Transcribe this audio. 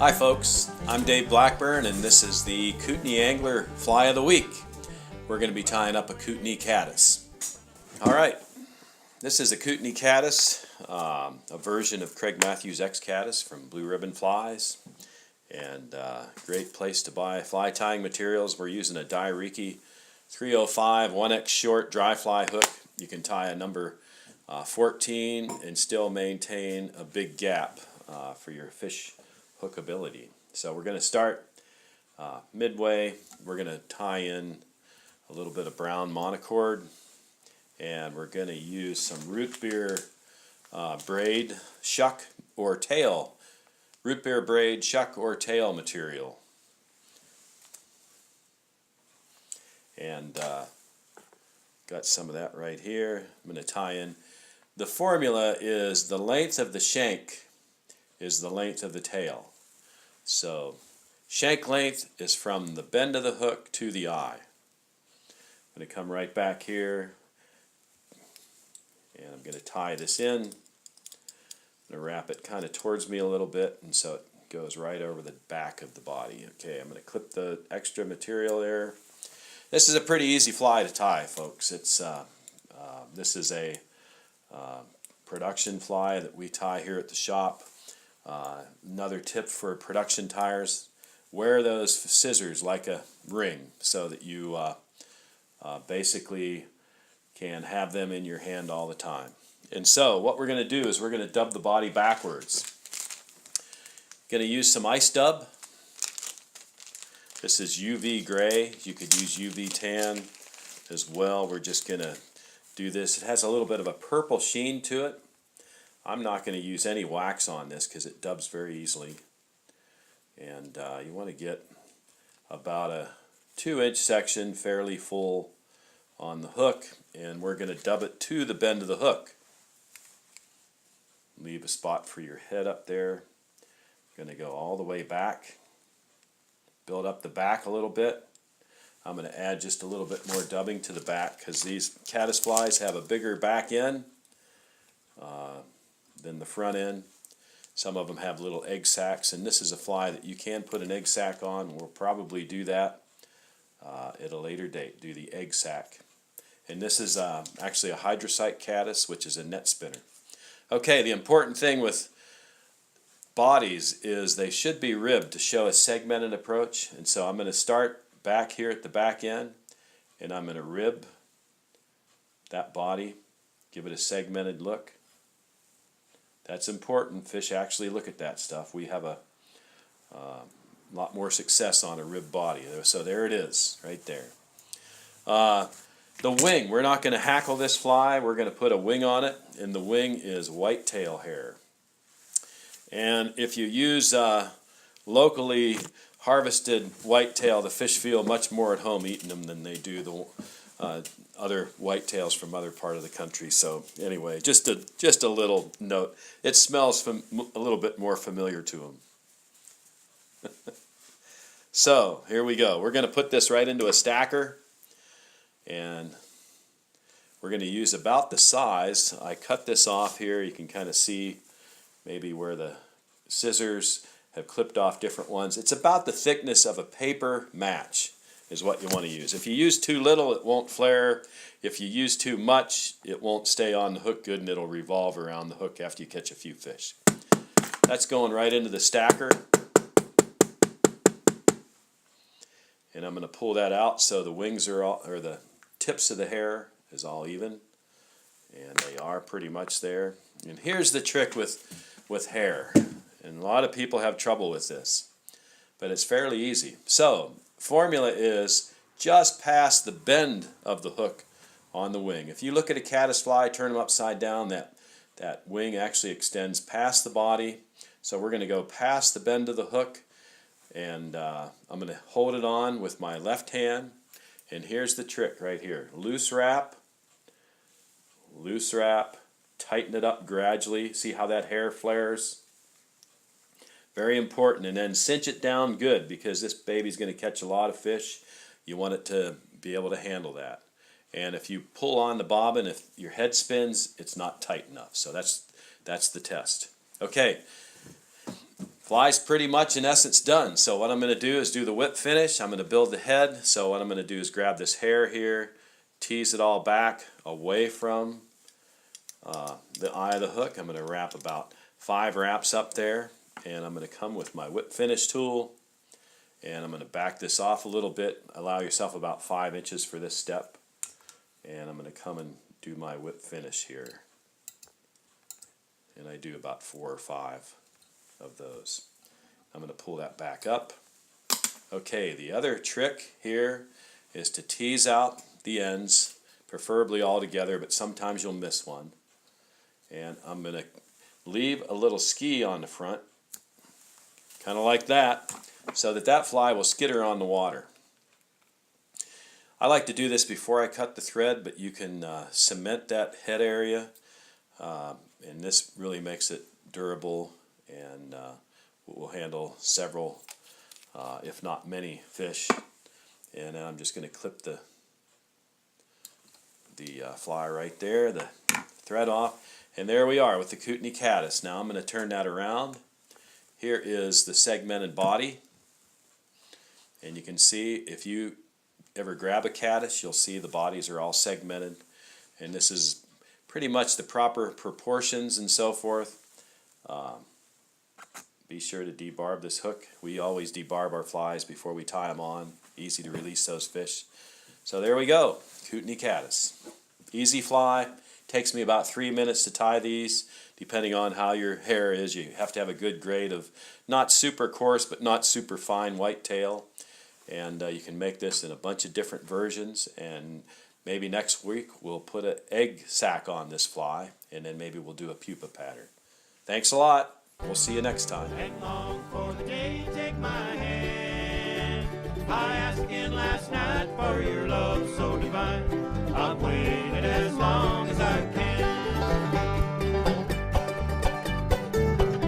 Hi folks, I'm Dave Blackburn and this is the Kootenai Angler Fly of the Week. We're going to be tying up a Kootenai Caddis. Alright, this is a Kootenai Caddis, a version of Craig Matthews X Caddis from Blue Ribbon Flies. And great place to buy fly tying materials. We're using a Dairiki 305 1X short dry fly hook. You can tie a number 14 and still maintain a big gap for your fish hookability. So we're going to start midway. We're going to tie in a little bit of brown monocord, and we're going to use some root beer braid, shuck, or tail. Root beer braid, shuck, or tail material. And got some of that right here. I'm going to tie in. The formula is the length of the shank is the length of the tail. So shank length is from the bend of the hook to the eye. I'm going to come right back here and I'm going to tie this in. I'm going to wrap it kind of towards me a little bit, and so it goes right over the back of the body. Okay, I'm going to clip the extra material there. This is a pretty easy fly to tie, folks. This is a production fly that we tie here at the shop. Another tip for production tires: wear those scissors like a ring so that you basically can have them in your hand all the time. And so what we're going to do is we're going to dub the body backwards. Going to use some ice dub. This is UV gray. You could use UV tan as well. We're just going to do this. It has a little bit of a purple sheen to it. I'm not going to use any wax on this because it dubs very easily. And you want to get about a 2-inch section fairly full on the hook, and we're going to dub it to the bend of the hook. Leave a spot for your head up there. Going to go all the way back. Build up the back a little bit. I'm going to add just a little bit more dubbing to the back because these caddis flies have a bigger back end than the front end. Some of them have little egg sacs, and this is a fly that you can put an egg sac on. We'll probably do that at a later date, do the egg sac. And this is actually a hydrocyte caddis, which is a net spinner. Okay, the important thing with bodies is they should be ribbed to show a segmented approach. And so I'm going to start back here at the back end, and I'm going to rib that body, give it a segmented look. That's important. Fish actually look at that stuff. We have a lot more success on a rib body. So there it is, right there. The wing, we're not going to hackle this fly. We're going to put a wing on it, and the wing is whitetail hair. And if you use locally harvested whitetail, the fish feel much more at home eating them than they do the other whitetails from other part of the country. So anyway, just a little note. It smells a little bit more familiar to them. So here we go. We're going to put this right into a stacker, and we're going to use about the size. I cut this off here. You can kind of see maybe where the scissors have clipped off different ones. It's about the thickness of a paper match is what you want to use. If you use too little, it won't flare. If you use too much, it won't stay on the hook good, and it'll revolve around the hook after you catch a few fish. That's going right into the stacker. And I'm going to pull that out so the wings are all, or the tips of the hair is all even. And they are pretty much there. And here's the trick with hair. And a lot of people have trouble with this, but it's fairly easy. So formula is just past the bend of the hook on the wing. If you look at a caddis fly, turn them upside down, that wing actually extends past the body. So we're going to go past the bend of the hook, and I'm going to hold it on with my left hand. And here's the trick right here. Loose wrap, tighten it up gradually. See how that hair flares? Very important. And then cinch it down good, because this baby's going to catch a lot of fish. You want it to be able to handle that. And if you pull on the bobbin, if your head spins, it's not tight enough. So that's the test. Okay, Fly's pretty much in essence done. So what I'm going to do is do the whip finish. I'm going to build the head. So what I'm going to do is grab this hair here, tease it all back away from the eye of the hook. I'm going to wrap about 5 wraps up there, and I'm going to come with my whip finish tool, and I'm going to back this off a little bit. Allow yourself about 5 inches for this step, and I'm going to come and do my whip finish here, and I do about 4 or 5 of those. I'm going to pull that back up. Okay, the other trick here is to tease out the ends, preferably all together, but sometimes you'll miss one. And I'm going to leave a little ski on the front, kind of like that, so that that fly will skitter on the water. I like to do this before I cut the thread, but you can cement that head area, and this really makes it durable and will handle several, if not many, fish. And then I'm just going to clip the fly right there, the thread off, and there we are with the Kootenai Caddis. Now I'm going to turn that around. Here is the segmented body, and you can see if you ever grab a caddis, you'll see the bodies are all segmented, and this is pretty much the proper proportions and so forth. Be sure to debarb this hook. We always debarb our flies before we tie them on. Easy to release those fish. So there we go, Kootenai Caddis. Easy fly. Takes me about 3 minutes to tie these. Depending on how your hair is, you have to have a good grade of not super coarse but not super fine white tail. And you can make this in a bunch of different versions, and maybe next week we'll put an egg sac on this fly, and then maybe we'll do a pupa pattern. Thanks a lot. We'll see you next time. And long for the day, take my hand. I asked again last night for your